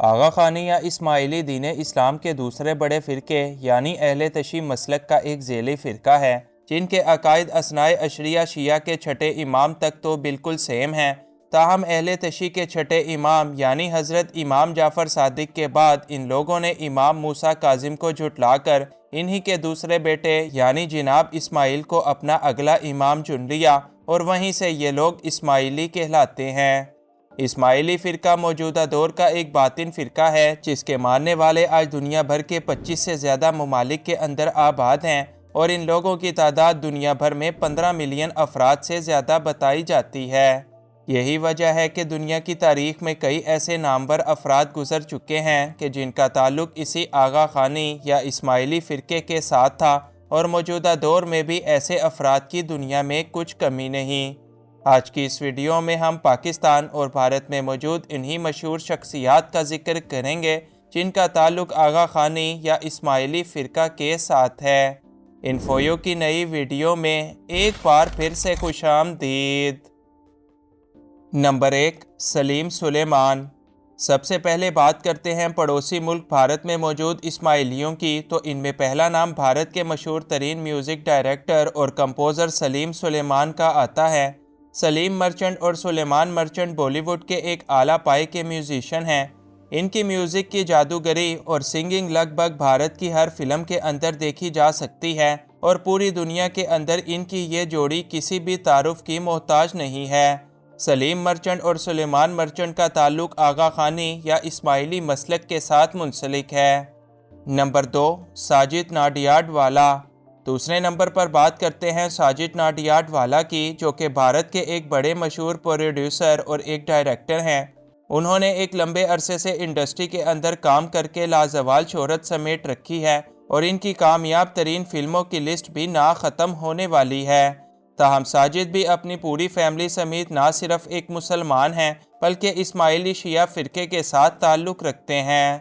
آغا خانی یا اسماعیلی دین اسلام کے دوسرے بڑے فرقے یعنی اہل تشیع مسلک کا ایک ذیلی فرقہ ہے، جن کے عقائد اثنائے عشریہ شیعہ کے چھٹے امام تک تو بالکل سیم ہیں، تاہم اہل تشیع کے چھٹے امام یعنی حضرت امام جعفر صادق کے بعد ان لوگوں نے امام موسیٰ کاظم کو جھٹلا کر انہی کے دوسرے بیٹے یعنی جناب اسماعیل کو اپنا اگلا امام چن لیا، اور وہیں سے یہ لوگ اسماعیلی کہلاتے ہیں۔ اسماعیلی فرقہ موجودہ دور کا ایک باطن فرقہ ہے، جس کے ماننے والے آج دنیا بھر کے 25 سے زیادہ ممالک کے اندر آباد ہیں، اور ان لوگوں کی تعداد دنیا بھر میں 15 ملین افراد سے زیادہ بتائی جاتی ہے۔ یہی وجہ ہے کہ دنیا کی تاریخ میں کئی ایسے نامور افراد گزر چکے ہیں کہ جن کا تعلق اسی آغا خانی یا اسماعیلی فرقے کے ساتھ تھا، اور موجودہ دور میں بھی ایسے افراد کی دنیا میں کچھ کمی نہیں۔ آج کی اس ویڈیو میں ہم پاکستان اور بھارت میں موجود انہی مشہور شخصیات کا ذکر کریں گے جن کا تعلق آغا خانی یا اسماعیلی فرقہ کے ساتھ ہے۔ انفویو کی نئی ویڈیو میں ایک بار پھر سے خوش آمدید۔ نمبر 1، سلیم سلیمان۔ سب سے پہلے بات کرتے ہیں پڑوسی ملک بھارت میں موجود اسماعیلیوں کی، تو ان میں پہلا نام بھارت کے مشہور ترین میوزک ڈائریکٹر اور کمپوزر سلیم سلیمان کا آتا ہے۔ سلیم مرچنٹ اور سلیمان مرچنٹ بالی ووڈ کے ایک اعلیٰ پائے کے میوزیشین ہیں۔ ان کی میوزک کی جادوگری اور سنگنگ لگ بھگ بھارت کی ہر فلم کے اندر دیکھی جا سکتی ہے، اور پوری دنیا کے اندر ان کی یہ جوڑی کسی بھی تعارف کی محتاج نہیں ہے۔ سلیم مرچنٹ اور سلیمان مرچنٹ کا تعلق آغا خانی یا اسماعیلی مسلک کے ساتھ منسلک ہے۔ نمبر 2، ساجد ناڈیاڈ والا۔ دوسرے نمبر پر بات کرتے ہیں ساجد ناڈیاڈ والا کی، جو کہ بھارت کے ایک بڑے مشہور پروڈیوسر اور ایک ڈائریکٹر ہیں۔ انہوں نے ایک لمبے عرصے سے انڈسٹری کے اندر کام کر کے لازوال شہرت سمیٹ رکھی ہے، اور ان کی کامیاب ترین فلموں کی لسٹ بھی نہ ختم ہونے والی ہے۔ تاہم ساجد بھی اپنی پوری فیملی سمیت نہ صرف ایک مسلمان ہیں بلکہ اسماعیلی شیعہ فرقے کے ساتھ تعلق رکھتے ہیں۔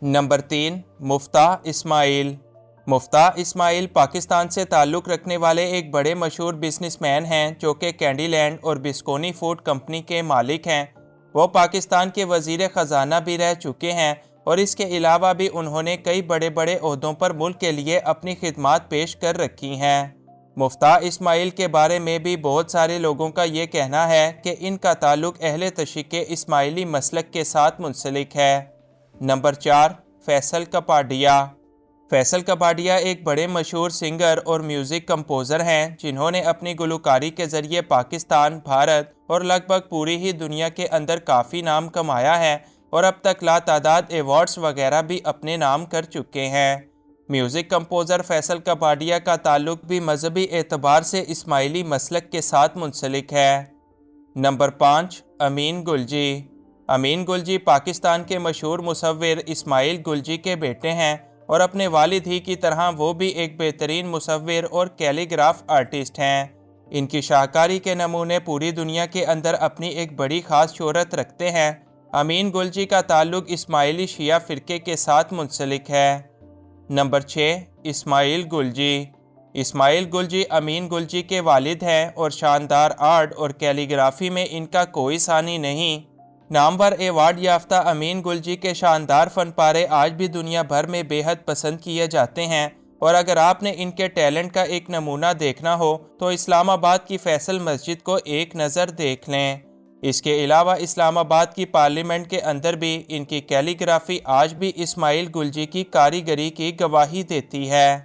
نمبر 3، مفتاح اسماعیل۔ مفتاح اسماعیل پاکستان سے تعلق رکھنے والے ایک بڑے مشہور بزنس مین ہیں، جو کہ کینڈی لینڈ اور بسکونی فوڈ کمپنی کے مالک ہیں۔ وہ پاکستان کے وزیر خزانہ بھی رہ چکے ہیں، اور اس کے علاوہ بھی انہوں نے کئی بڑے بڑے عہدوں پر ملک کے لیے اپنی خدمات پیش کر رکھی ہیں۔ مفتاح اسماعیل کے بارے میں بھی بہت سارے لوگوں کا یہ کہنا ہے کہ ان کا تعلق اہل تشیع کے اسماعیلی مسلک کے ساتھ منسلک ہے۔ نمبر 4، فیصل کپاڈیا۔ فیصل کپاڈیا ایک بڑے مشہور سنگر اور میوزک کمپوزر ہیں، جنہوں نے اپنی گلوکاری کے ذریعے پاکستان، بھارت اور لگ بھگ پوری ہی دنیا کے اندر کافی نام کمایا ہے، اور اب تک لاتعداد ایوارڈز وغیرہ بھی اپنے نام کر چکے ہیں۔ میوزک کمپوزر فیصل کپاڈیا کا تعلق بھی مذہبی اعتبار سے اسماعیلی مسلک کے ساتھ منسلک ہے۔ نمبر 5، امین گلجی۔ امین گلجی پاکستان کے مشہور مصور اسماعیل گلجی کے بیٹے ہیں، اور اپنے والد ہی کی طرح وہ بھی ایک بہترین مصور اور کیلی گراف آرٹسٹ ہیں۔ ان کی شاہکاری کے نمونے پوری دنیا کے اندر اپنی ایک بڑی خاص شہرت رکھتے ہیں۔ امین گلجی کا تعلق اسماعیلی شیعہ فرقے کے ساتھ منسلک ہے۔ نمبر 6، اسماعیل گلجی۔ اسماعیل گلجی امین گلجی کے والد ہیں، اور شاندار آرٹ اور کیلی گرافی میں ان کا کوئی ثانی نہیں۔ نامور ایوارڈ یافتہ امین گلجی کے شاندار فن پارے آج بھی دنیا بھر میں بے حد پسند کیے جاتے ہیں، اور اگر آپ نے ان کے ٹیلنٹ کا ایک نمونہ دیکھنا ہو تو اسلام آباد کی فیصل مسجد کو ایک نظر دیکھ لیں۔ اس کے علاوہ اسلام آباد کی پارلیمنٹ کے اندر بھی ان کی کیلی گرافی آج بھی اسماعیل گلجی کی کاریگری کی گواہی دیتی ہے۔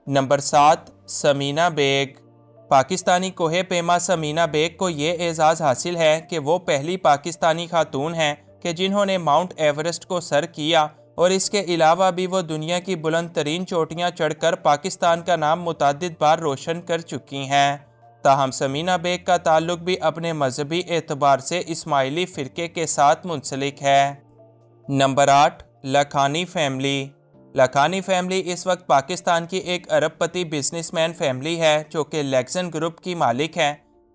Number 7، Samina bag. پاکستانی کوہ پیما سمینہ بیگ کو یہ اعزاز حاصل ہے کہ وہ پہلی پاکستانی خاتون ہیں کہ جنہوں نے ماؤنٹ ایورسٹ کو سر کیا، اور اس کے علاوہ بھی وہ دنیا کی بلند ترین چوٹیاں چڑھ کر پاکستان کا نام متعدد بار روشن کر چکی ہیں۔ تاہم سمینہ بیگ کا تعلق بھی اپنے مذہبی اعتبار سے اسماعیلی فرقے کے ساتھ منسلک ہے۔ Number 8، Lakhani family. Lakhani family اس وقت پاکستان کی ایک ارب پتی بزنس مین فیملی ہے، جو کہ لیگزن گروپ کی مالک ہے۔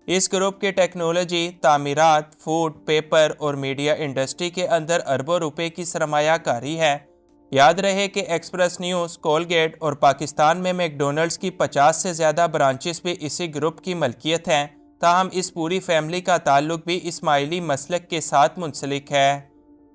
اس گروپ کی ٹیکنالوجی، تعمیرات، فوڈ، پیپر اور میڈیا انڈسٹری کے اندر اربوں روپے کی سرمایہ کاری ہے۔ یاد رہے کہ ایکسپریس نیوز، کولگیٹ اور پاکستان میں میک ڈونلڈز کی 50 سے زیادہ برانچز بھی اسی گروپ کی ملکیت ہیں۔ تاہم اس پوری فیملی کا تعلق بھی اسماعیلی مسلک کے ساتھ منسلک ہے۔